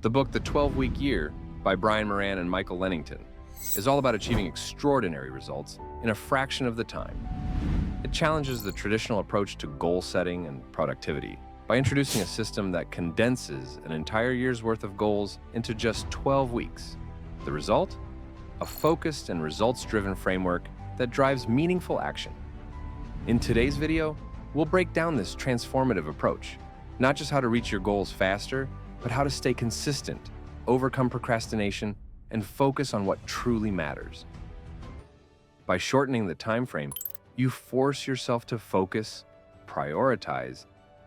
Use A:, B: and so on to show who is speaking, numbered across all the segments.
A: The book The 12-Week Year by Brian Moran and Michael Lennington is all about achieving extraordinary results in a fraction of the time. It challenges the traditional approach to goal setting and productivity by introducing a system that condenses an entire year's worth of goals into just 12 weeks. The result? A focused and results-driven framework that drives meaningful action. In today's video, we'll break down this transformative approach, not just how to reach your goals faster, but how to stay consistent, overcome procrastination, and focus on what truly matters. By shortening the time frame, you force yourself to focus, prioritize,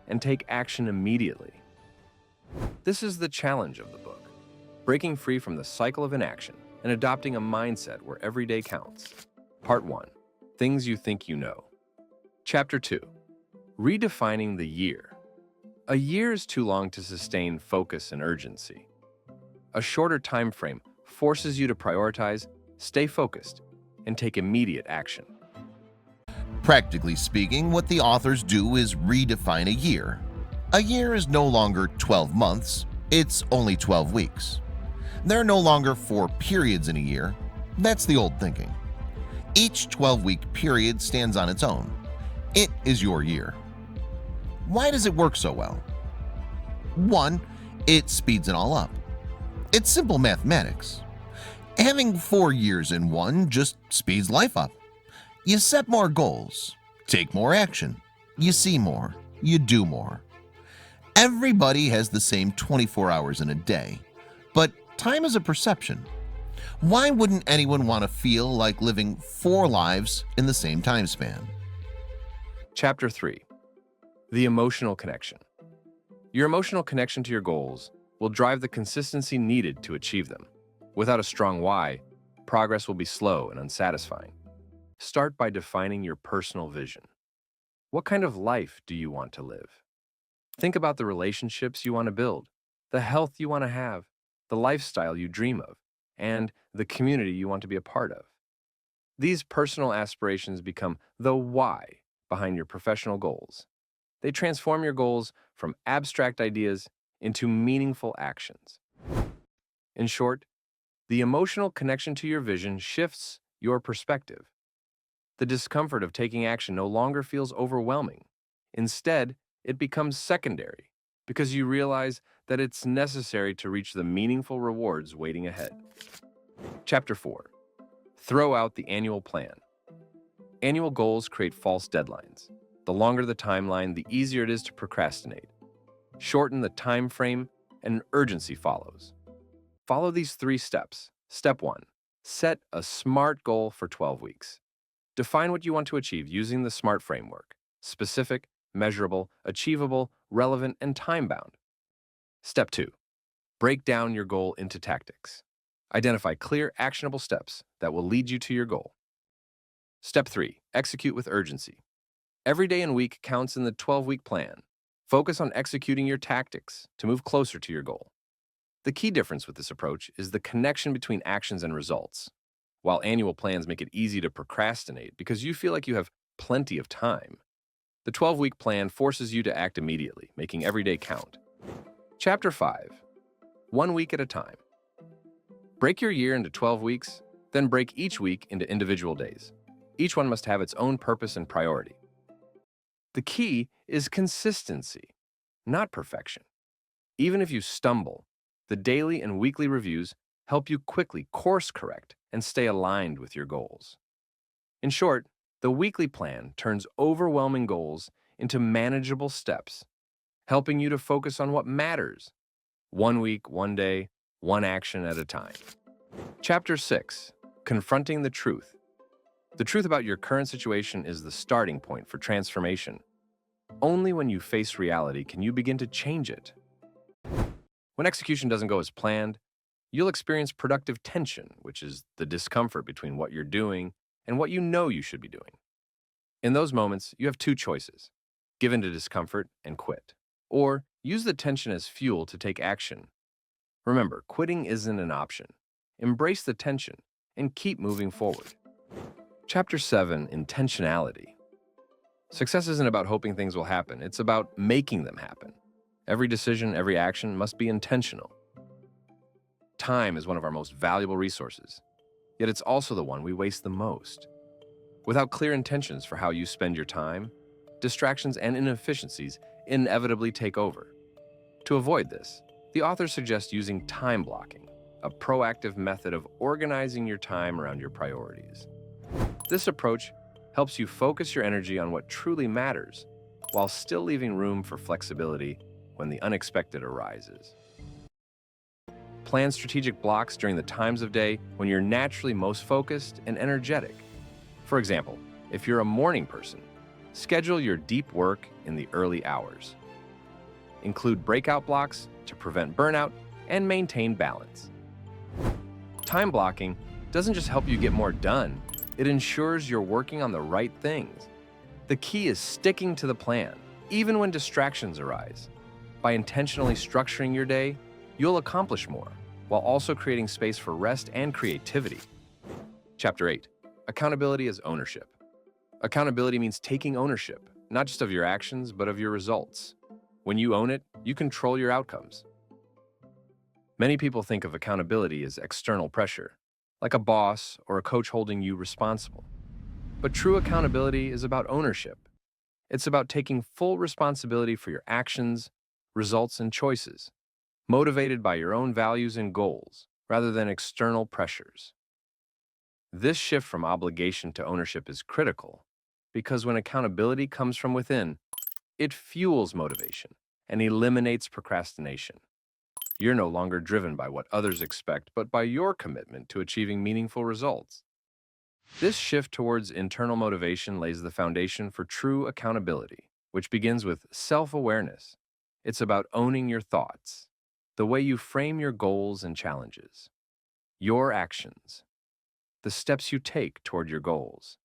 A: and take action immediately. This is the challenge of the book, breaking free from the cycle of inaction and adopting a mindset where every day counts. Part 1. Things you think you know. Chapter 2. Redefining the year. A year is too long to sustain focus and urgency. A shorter time frame forces you to prioritize, stay focused, and take immediate action.
B: Practically speaking, what the authors do is redefine a year. A year is no longer 12 months, it's only 12 weeks. There are no longer 4 periods in a year. That's the old thinking. Each 12-week period stands on its own. It is your year. Why does it work so well? 1. It speeds it all up. It's simple mathematics. Having 4 years in one just speeds life up. You set more goals, take more action, you see more, you do more. Everybody has the same 24 hours in a day, but time is a perception. Why wouldn't anyone want to feel like living 4 lives in the same time span?
A: Chapter 3. The emotional connection. Your emotional connection to your goals will drive the consistency needed to achieve them. Without a strong why, progress will be slow and unsatisfying. Start by defining your personal vision. What kind of life do you want to live? Think about the relationships you want to build, the health you want to have, the lifestyle you dream of, and the community you want to be a part of. These personal aspirations become the why behind your professional goals. They transform your goals from abstract ideas into meaningful actions. In short, the emotional connection to your vision shifts your perspective. The discomfort of taking action no longer feels overwhelming. Instead, it becomes secondary because you realize that it's necessary to reach the meaningful rewards waiting ahead. Chapter 4. Throw out the annual plan. Annual goals create false deadlines. The longer the timeline, the easier it is to procrastinate. Shorten the time frame, and urgency follows. Follow these 3 steps. Step 1. Set a SMART goal for 12 weeks. Define what you want to achieve using the SMART framework: specific, measurable, achievable, relevant, and time-bound. Step 2. Break down your goal into tactics. Identify clear, actionable steps that will lead you to your goal. Step 3. Execute with urgency. Every day and week counts in the 12-week plan. Focus on executing your tactics to move closer to your goal. The key difference with this approach is the connection between actions and results. While annual plans make it easy to procrastinate because you feel like you have plenty of time, the 12-week plan forces you to act immediately, making every day count. Chapter 5. 1 week at a time. Break your year into 12 weeks, then break each week into individual days. Each one must have its own purpose and priority. The key is consistency, not perfection. Even if you stumble, the daily and weekly reviews help you quickly course correct and stay aligned with your goals. In short, the weekly plan turns overwhelming goals into manageable steps, helping you to focus on what matters. 1 week, 1 day, 1 action at a time. Chapter 6. Confronting the truth. The truth about your current situation is the starting point for transformation. Only when you face reality can you begin to change it. When execution doesn't go as planned, you'll experience productive tension, which is the discomfort between what you're doing and what you know you should be doing. In those moments, you have 2 choices: give in to discomfort and quit, or use the tension as fuel to take action. Remember, quitting isn't an option. Embrace the tension and keep moving forward. Chapter 7. Intentionality. Success isn't about hoping things will happen, it's about making them happen. Every decision, every action must be intentional. Time is one of our most valuable resources, yet it's also the one we waste the most. Without clear intentions for how you spend your time, distractions and inefficiencies inevitably take over. To avoid this, the author suggests using time blocking, a proactive method of organizing your time around your priorities. This approach helps you focus your energy on what truly matters while still leaving room for flexibility when the unexpected arises. Plan strategic blocks during the times of day when you're naturally most focused and energetic. For example, if you're a morning person, schedule your deep work in the early hours. Include breakout blocks to prevent burnout and maintain balance. Time blocking doesn't just help you get more done, it ensures you're working on the right things. The key is sticking to the plan, even when distractions arise. By intentionally structuring your day, you'll accomplish more, while also creating space for rest and creativity. Chapter 8. Accountability as ownership. Accountability means taking ownership, not just of your actions, but of your results. When you own it, you control your outcomes. Many people think of accountability as external pressure, like a boss or a coach holding you responsible. But true accountability is about ownership. It's about taking full responsibility for your actions, results, and choices, motivated by your own values and goals, rather than external pressures. This shift from obligation to ownership is critical because when accountability comes from within, it fuels motivation and eliminates procrastination. You're no longer driven by what others expect, but by your commitment to achieving meaningful results. This shift towards internal motivation lays the foundation for true accountability, which begins with self-awareness. It's about owning your thoughts, the way you frame your goals and challenges, your actions, the steps you take toward your goals,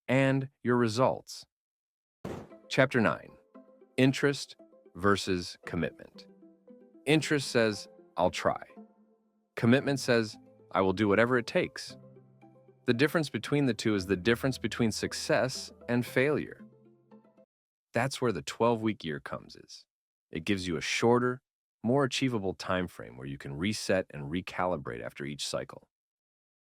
A: and your results. Chapter 9. Interest versus commitment. Interest says, I'll try. Commitment says, I will do whatever it takes. The difference between the two is the difference between success and failure. That's where the 12-week year comes in. It gives you a shorter, more achievable time frame where you can reset and recalibrate after each cycle.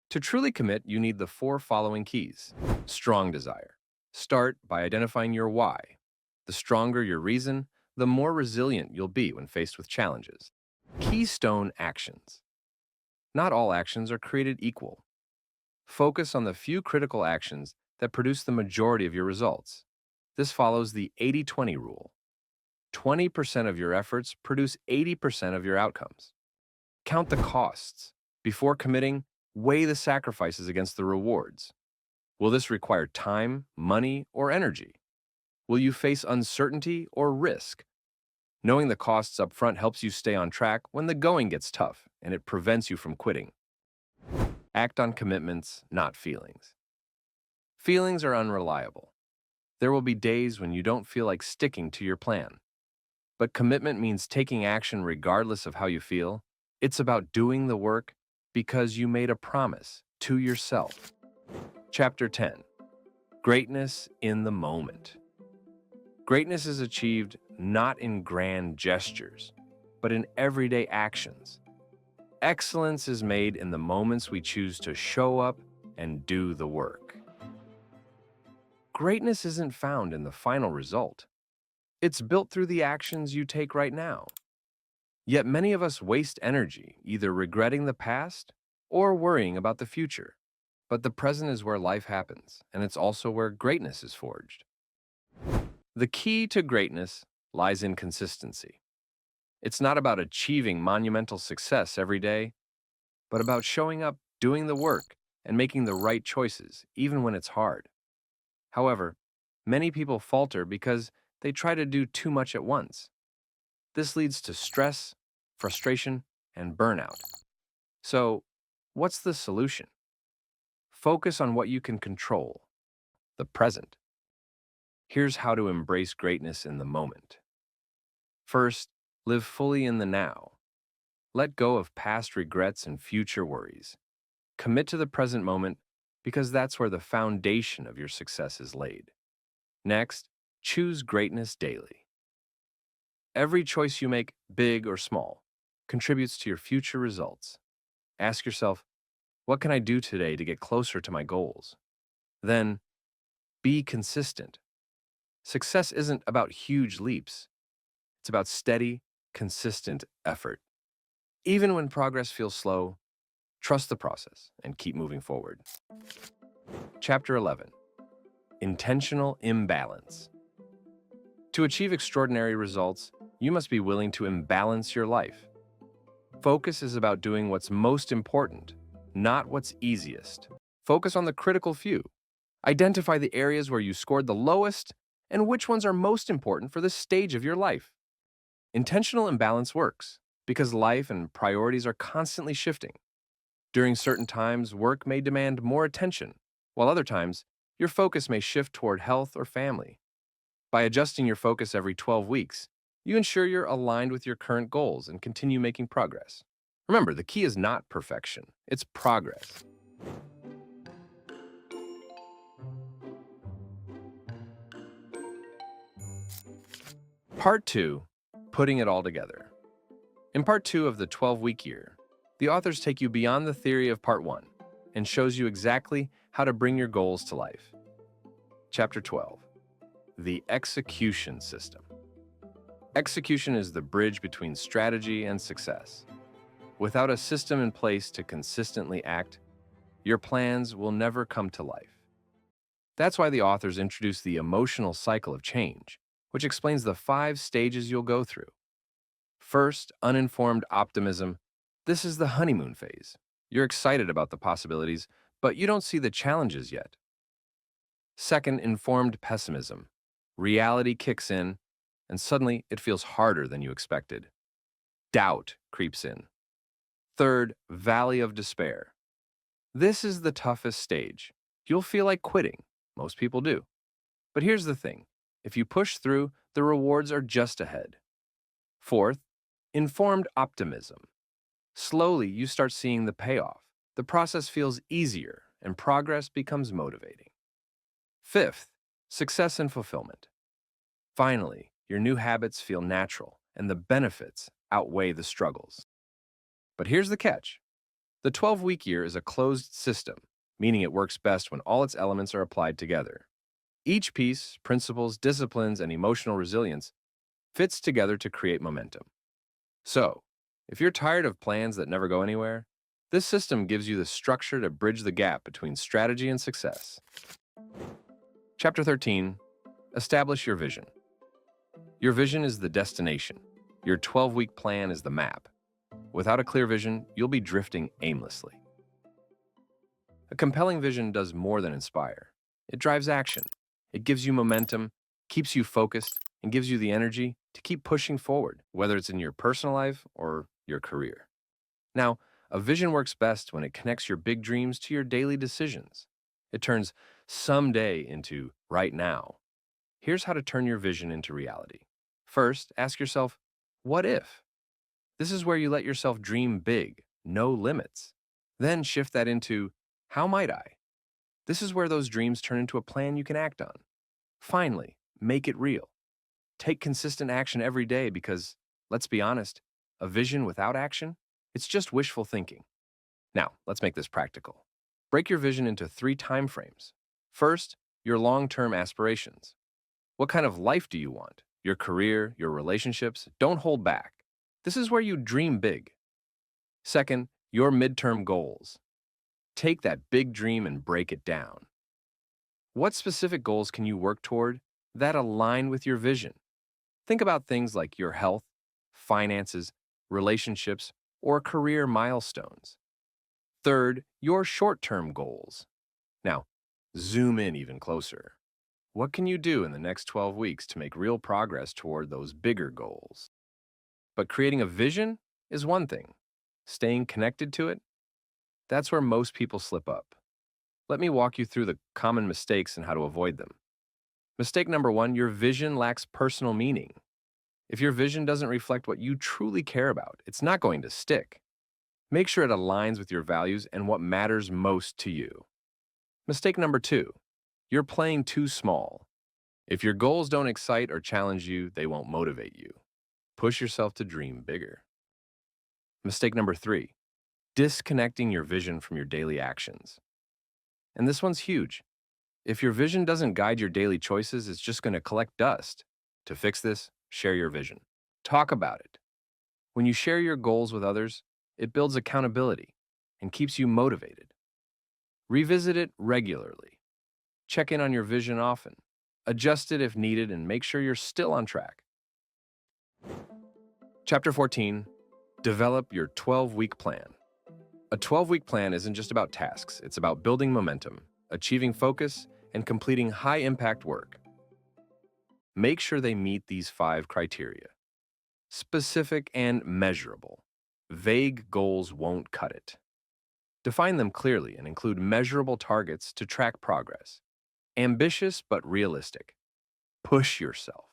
A: To truly commit, you need the 4 following keys. Strong desire. Start by identifying your why. The stronger your reason, the more resilient you'll be when faced with challenges. Keystone actions. Not all actions are created equal. Focus on the few critical actions that produce the majority of your results. This follows the 80-20 rule. 20% of your efforts produce 80% of your outcomes. Count the costs. Before committing, weigh the sacrifices against the rewards. Will this require time, money, or energy? Will you face uncertainty or risk? Knowing the costs up front helps you stay on track when the going gets tough, and it prevents you from quitting. Act on commitments, not feelings. Feelings are unreliable. There will be days when you don't feel like sticking to your plan. But commitment means taking action regardless of how you feel. It's about doing the work because you made a promise to yourself. Chapter 10. Greatness in the moment. Greatness is achieved not in grand gestures, but in everyday actions. Excellence is made in the moments we choose to show up and do the work. Greatness isn't found in the final result. It's built through the actions you take right now. Yet many of us waste energy either regretting the past or worrying about the future. But the present is where life happens, and it's also where greatness is forged. The key to greatness lies in consistency. It's not about achieving monumental success every day, but about showing up, doing the work, and making the right choices, even when it's hard. However, many people falter because they try to do too much at once. This leads to stress, frustration, and burnout. So, what's the solution? Focus on what you can control, the present. Here's how to embrace greatness in the moment. First, live fully in the now. Let go of past regrets and future worries. Commit to the present moment because that's where the foundation of your success is laid. Next, choose greatness daily. Every choice you make, big or small, contributes to your future results. Ask yourself, what can I do today to get closer to my goals? Then, be consistent. Success isn't about huge leaps. It's about steady, consistent effort. Even when progress feels slow, trust the process and keep moving forward. Chapter 11. Intentional Imbalance. To achieve extraordinary results, you must be willing to imbalance your life. Focus is about doing what's most important, not what's easiest. Focus on the critical few. Identify the areas where you scored the lowest and which ones are most important for this stage of your life. Intentional imbalance works because life and priorities are constantly shifting. During certain times, work may demand more attention, while other times, your focus may shift toward health or family. By adjusting your focus every 12 weeks, you ensure you're aligned with your current goals and continue making progress. Remember, the key is not perfection, it's progress. Part 2. Putting it all together. In Part 2 of the 12-week year, the authors take you beyond the theory of Part 1 and shows you exactly how to bring your goals to life. Chapter 12. The Execution System. Execution is the bridge between strategy and success. Without a system in place to consistently act, your plans will never come to life. That's why the authors introduce the emotional cycle of change, which explains the 5 stages you'll go through. First, uninformed optimism. This is the honeymoon phase. You're excited about the possibilities, but you don't see the challenges yet. Second, informed pessimism. Reality kicks in, and suddenly it feels harder than you expected. Doubt creeps in. Third, valley of despair. This is the toughest stage. You'll feel like quitting. Most people do. But here's the thing. If you push through, the rewards are just ahead. Fourth, informed optimism. Slowly, you start seeing the payoff. The process feels easier, and progress becomes motivating. Fifth, success and fulfillment. Finally, your new habits feel natural, and the benefits outweigh the struggles. But here's the catch. The 12-week year is a closed system, meaning it works best when all its elements are applied together. Each piece, principles, disciplines, and emotional resilience fits together to create momentum. So, if you're tired of plans that never go anywhere, this system gives you the structure to bridge the gap between strategy and success. Chapter 13. Establish your vision. Your vision is the destination. Your 12-week plan is the map. Without a clear vision, you'll be drifting aimlessly. A compelling vision does more than inspire. It drives action. It gives you momentum, keeps you focused, and gives you the energy to keep pushing forward, whether it's in your personal life or your career. Now, a vision works best when it connects your big dreams to your daily decisions. It turns someday into right now. Here's how to turn your vision into reality. First, ask yourself, what if? This is where you let yourself dream big, no limits. Then shift that into, how might I? This is where those dreams turn into a plan you can act on. Finally, make it real. Take consistent action every day because, let's be honest, a vision without action, it's just wishful thinking. Now, let's make this practical. Break your vision into 3 time frames. First, your long-term aspirations. What kind of life do you want? Your career, your relationships? Don't hold back. This is where you dream big. Second, your midterm goals. Take that big dream and break it down. What specific goals can you work toward that align with your vision? Think about things like your health, finances, relationships, or career milestones. Third, your short-term goals. Now, zoom in even closer. What can you do in the next 12 weeks to make real progress toward those bigger goals? But creating a vision is one thing. Staying connected to it, that's where most people slip up. Let me walk you through the common mistakes and how to avoid them. Mistake number 1, your vision lacks personal meaning. If your vision doesn't reflect what you truly care about, it's not going to stick. Make sure it aligns with your values and what matters most to you. Mistake number 2, you're playing too small. If your goals don't excite or challenge you, they won't motivate you. Push yourself to dream bigger. Mistake number 3, disconnecting your vision from your daily actions. And this one's huge. If your vision doesn't guide your daily choices, it's just going to collect dust. To fix this, share your vision. Talk about it. When you share your goals with others, it builds accountability and keeps you motivated. Revisit it regularly. Check in on your vision often. Adjust it if needed and make sure you're still on track. Chapter 14, develop your 12-week plan. A 12-week plan isn't just about tasks, it's about building momentum, achieving focus, and completing high-impact work. Make sure they meet these 5 criteria. Specific and measurable. Vague goals won't cut it. Define them clearly and include measurable targets to track progress. Ambitious but realistic. Push yourself,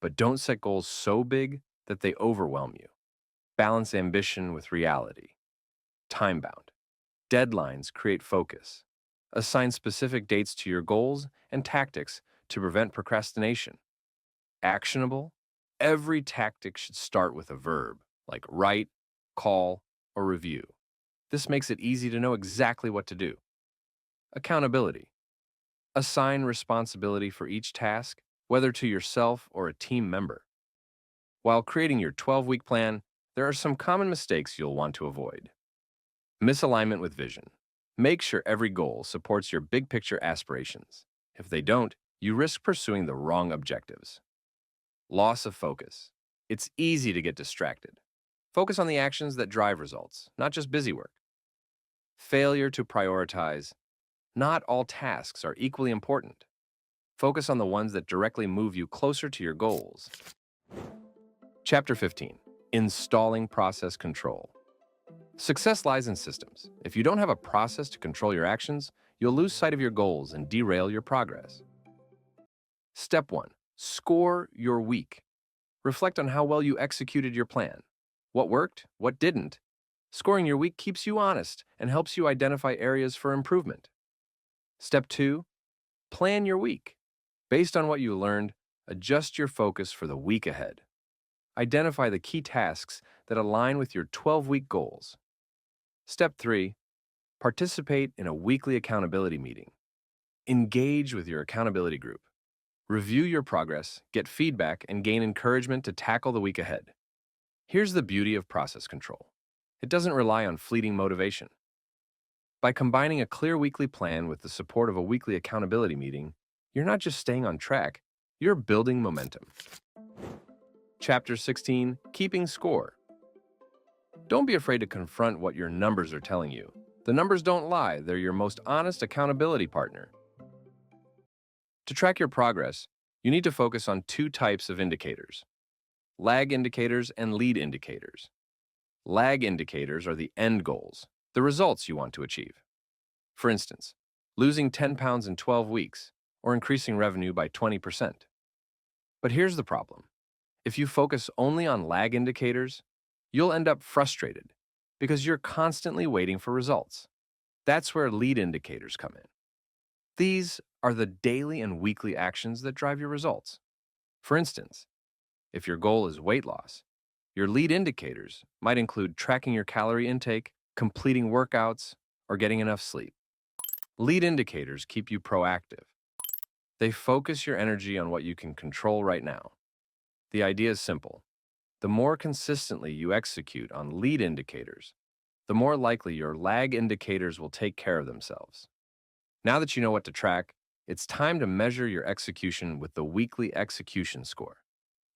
A: but don't set goals so big that they overwhelm you. Balance ambition with reality. Time-bound. Deadlines create focus. Assign specific dates to your goals and tactics to prevent procrastination. Actionable. Every tactic should start with a verb, like write, call, or review. This makes it easy to know exactly what to do. Accountability. Assign responsibility for each task, whether to yourself or a team member. While creating your 12-week plan, there are some common mistakes you'll want to avoid. Misalignment with vision. Make sure every goal supports your big picture aspirations. If they don't, you risk pursuing the wrong objectives. Loss of focus. It's easy to get distracted. Focus on the actions that drive results, not just busy work. Failure to prioritize. Not all tasks are equally important. Focus on the ones that directly move you closer to your goals. Chapter 15. Installing process control. Success lies in systems. If you don't have a process to control your actions, you'll lose sight of your goals and derail your progress. Step 1. Score your week. Reflect on how well you executed your plan. What worked, what didn't. Scoring your week keeps you honest and helps you identify areas for improvement. Step 2. Plan your week. Based on what you learned, adjust your focus for the week ahead. Identify the key tasks that align with your 12-week goals. Step 3. Participate in a weekly accountability meeting. Engage with your accountability group. Review your progress, get feedback, and gain encouragement to tackle the week ahead. Here's the beauty of process control. It doesn't rely on fleeting motivation. By combining a clear weekly plan with the support of a weekly accountability meeting, you're not just staying on track, you're building momentum. Chapter 16, Keeping Score. Don't be afraid to confront what your numbers are telling you. The numbers don't lie, they're your most honest accountability partner. To track your progress, you need to focus on 2 types of indicators: lag indicators and lead indicators. Lag indicators are the end goals, the results you want to achieve. For instance, losing 10 pounds in 12 weeks or increasing revenue by 20%. But here's the problem. If you focus only on lag indicators, you'll end up frustrated because you're constantly waiting for results. That's where lead indicators come in. These are the daily and weekly actions that drive your results. For instance, if your goal is weight loss, your lead indicators might include tracking your calorie intake, completing workouts, or getting enough sleep. Lead indicators keep you proactive. They focus your energy on what you can control right now. The idea is simple. The more consistently you execute on lead indicators, the more likely your lag indicators will take care of themselves. Now that you know what to track, it's time to measure your execution with the weekly execution score.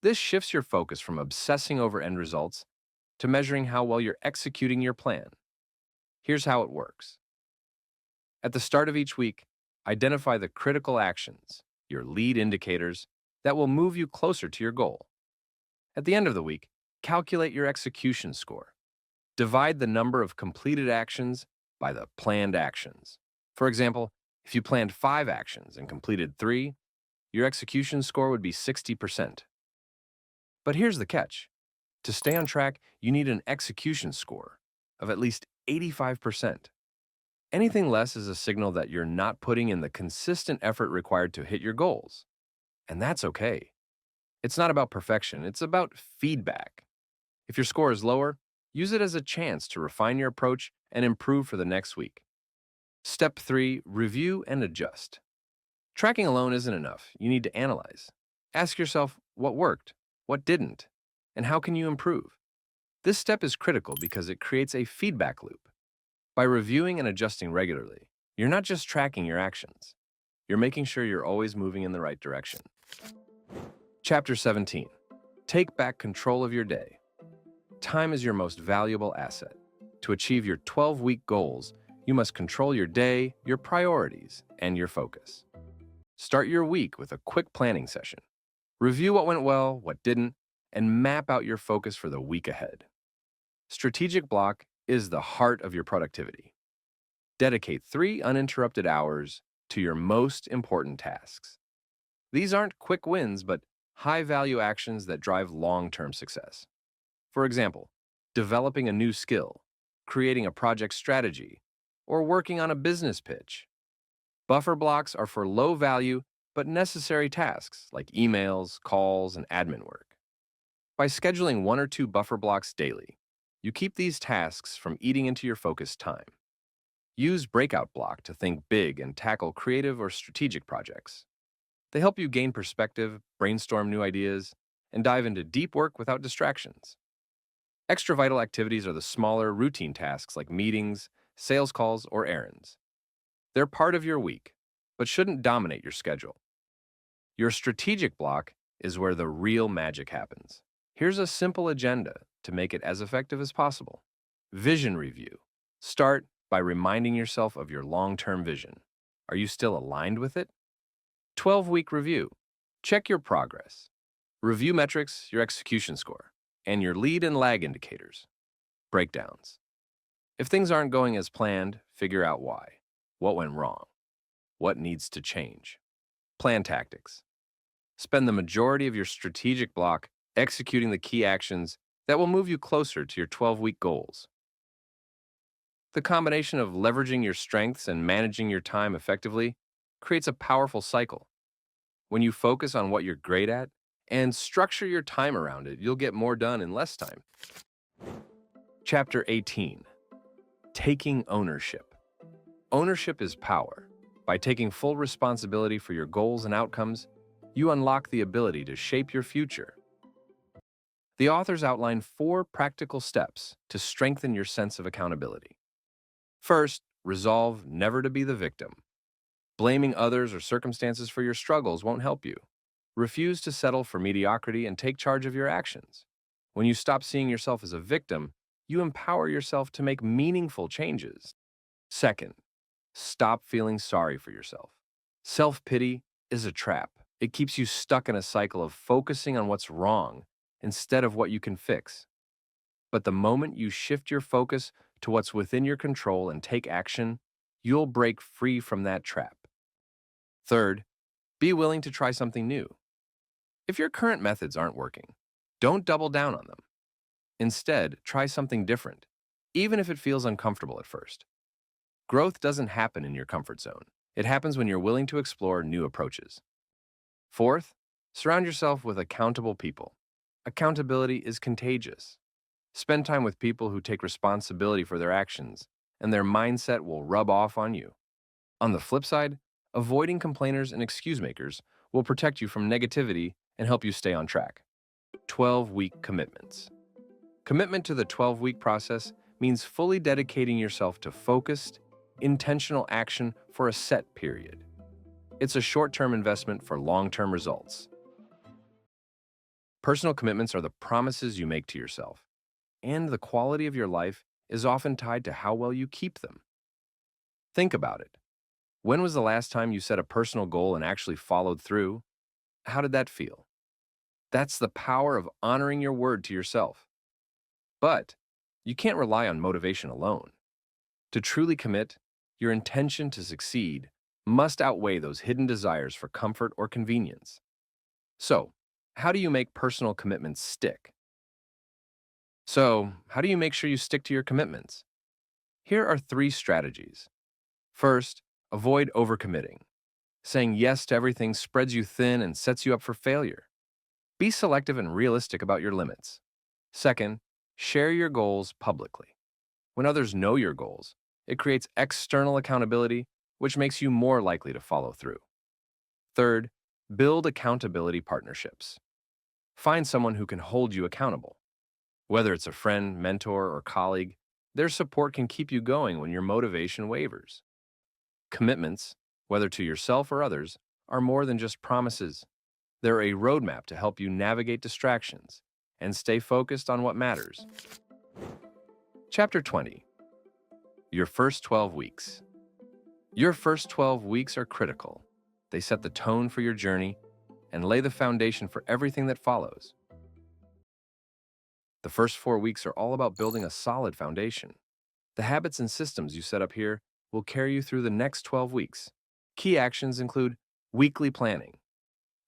A: This shifts your focus from obsessing over end results to measuring how well you're executing your plan. Here's how it works. At the start of each week, identify the critical actions, your lead indicators, that will move you closer to your goal. At the end of the week, calculate your execution score. Divide the number of completed actions by the planned actions. For example, if you planned 5 actions and completed 3, your execution score would be 60%. But here's the catch. To stay on track, you need an execution score of at least 85%. Anything less is a signal that you're not putting in the consistent effort required to hit your goals. And that's okay. It's not about perfection, it's about feedback. If your score is lower, use it as a chance to refine your approach and improve for the next week. Step 3, review and adjust. Tracking alone isn't enough. You need to analyze. Ask yourself what worked, what didn't, and how can you improve? This step is critical because it creates a feedback loop. By reviewing and adjusting regularly, you're not just tracking your actions, you're making sure you're always moving in the right direction. Chapter 17. Take back control of your day. Time is your most valuable asset. To achieve your 12-week goals, you must control your day, your priorities, and your focus. Start your week with a quick planning session. Review what went well, what didn't, and map out your focus for the week ahead. Strategic block is the heart of your productivity. Dedicate 3 uninterrupted hours to your most important tasks. These aren't quick wins, but high-value actions that drive long-term success. For example, developing a new skill, creating a project strategy, or working on a business pitch. Buffer blocks are for low-value but necessary tasks like emails, calls, and admin work. By scheduling 1 or 2 buffer blocks daily, you keep these tasks from eating into your focused time. Use breakout block to think big and tackle creative or strategic projects. They help you gain perspective, brainstorm new ideas, and dive into deep work without distractions. Extra vital activities are the smaller, routine tasks like meetings, sales calls, or errands. They're part of your week, but shouldn't dominate your schedule. Your strategic block is where the real magic happens. Here's a simple agenda to make it as effective as possible. Vision review. Start by reminding yourself of your long-term vision. Are you still aligned with it? 12-week review. Check your progress. Review metrics, your execution score, and your lead and lag indicators. Breakdowns. If things aren't going as planned, figure out why. What went wrong? What needs to change? Plan tactics. Spend the majority of your strategic block executing the key actions that will move you closer to your 12-week goals. The combination of leveraging your strengths and managing your time effectively creates a powerful cycle. When you focus on what you're great at and structure your time around it, you'll get more done in less time. Chapter 18. Taking ownership. Ownership is power. By taking full responsibility for your goals and outcomes, you unlock the ability to shape your future. The authors outline 4 practical steps to strengthen your sense of accountability. First, resolve never to be the victim. Blaming others or circumstances for your struggles won't help you. Refuse to settle for mediocrity and take charge of your actions. When you stop seeing yourself as a victim, you empower yourself to make meaningful changes. Second, stop feeling sorry for yourself. Self-pity is a trap. It keeps you stuck in a cycle of focusing on what's wrong instead of what you can fix. But the moment you shift your focus to what's within your control and take action, you'll break free from that trap. Third, be willing to try something new. If your current methods aren't working, don't double down on them. Instead, try something different, even if it feels uncomfortable at first. Growth doesn't happen in your comfort zone. It happens when you're willing to explore new approaches. Fourth, surround yourself with accountable people. Accountability is contagious. Spend time with people who take responsibility for their actions, and their mindset will rub off on you. On the flip side, avoiding complainers and excuse makers will protect you from negativity and help you stay on track. 12-week commitments. Commitment to the 12-week process means fully dedicating yourself to focused, intentional action for a set period. It's a short-term investment for long-term results. Personal commitments are the promises you make to yourself, and the quality of your life is often tied to how well you keep them. Think about it. When was the last time you set a personal goal and actually followed through? How did that feel? That's the power of honoring your word to yourself. But you can't rely on motivation alone. To truly commit, your intention to succeed must outweigh those hidden desires for comfort or convenience. So, how do you make personal commitments stick? How do you make sure you stick to your commitments? Here are 3 strategies. First, avoid overcommitting. Saying yes to everything spreads you thin and sets you up for failure. Be selective and realistic about your limits. Second, share your goals publicly. When others know your goals, it creates external accountability, which makes you more likely to follow through. Third, build accountability partnerships. Find someone who can hold you accountable. Whether it's a friend, mentor, or colleague, their support can keep you going when your motivation wavers. Commitments, whether to yourself or others, are more than just promises. They're a roadmap to help you navigate distractions and stay focused on what matters. Chapter 20. Your first 12 weeks. Your first 12 weeks are critical. They set the tone for your journey and lay the foundation for everything that follows. The first 4 weeks are all about building a solid foundation. The habits and systems you set up here will carry you through the next 12 weeks. Key actions include weekly planning.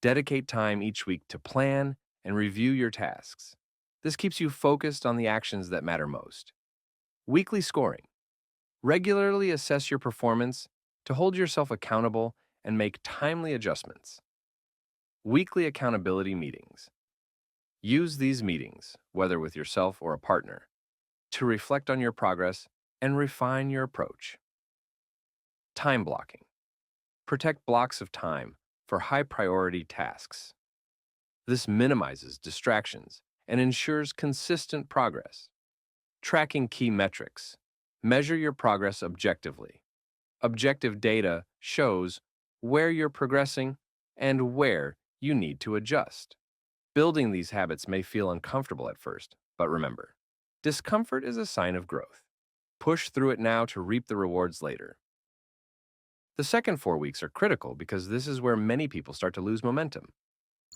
A: Dedicate time each week to plan and review your tasks. This keeps you focused on the actions that matter most. Weekly scoring. Regularly assess your performance to hold yourself accountable and make timely adjustments. Weekly accountability meetings. Use these meetings, whether with yourself or a partner, to reflect on your progress and refine your approach. Time blocking. Protect blocks of time for high-priority tasks. This minimizes distractions and ensures consistent progress. Tracking key metrics. Measure your progress objectively. Objective data shows where you're progressing and where you need to adjust. Building these habits may feel uncomfortable at first, but remember, discomfort is a sign of growth. Push through it now to reap the rewards later. The second 4 weeks are critical because this is where many people start to lose momentum.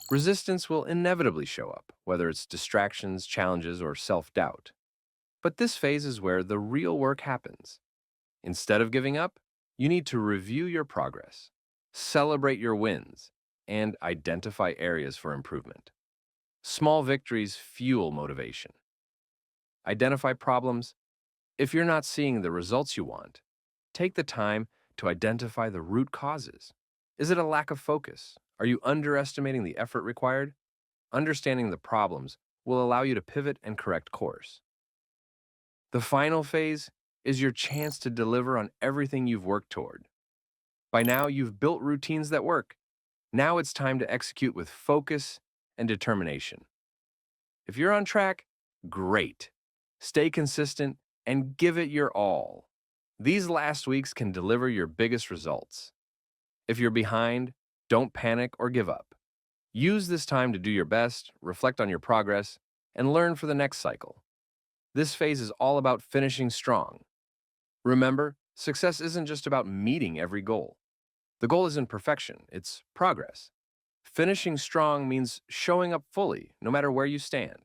A: Resistance will inevitably show up, whether it's distractions, challenges, or self-doubt. But this phase is where the real work happens. Instead of giving up, you need to review your progress, celebrate your wins, and identify areas for improvement. Small victories fuel motivation. Identify problems. If you're not seeing the results you want, take the time to identify the root causes. Is it a lack of focus? Are you underestimating the effort required? Understanding the problems will allow you to pivot and correct course. The final phase is your chance to deliver on everything you've worked toward. By now, you've built routines that work. Now it's time to execute with focus and determination. If you're on track, great. Stay consistent and give it your all. These last weeks can deliver your biggest results. If you're behind, don't panic or give up. Use this time to do your best, reflect on your progress, and learn for the next cycle. This phase is all about finishing strong. Remember, success isn't just about meeting every goal. The goal isn't perfection, it's progress. Finishing strong means showing up fully, no matter where you stand.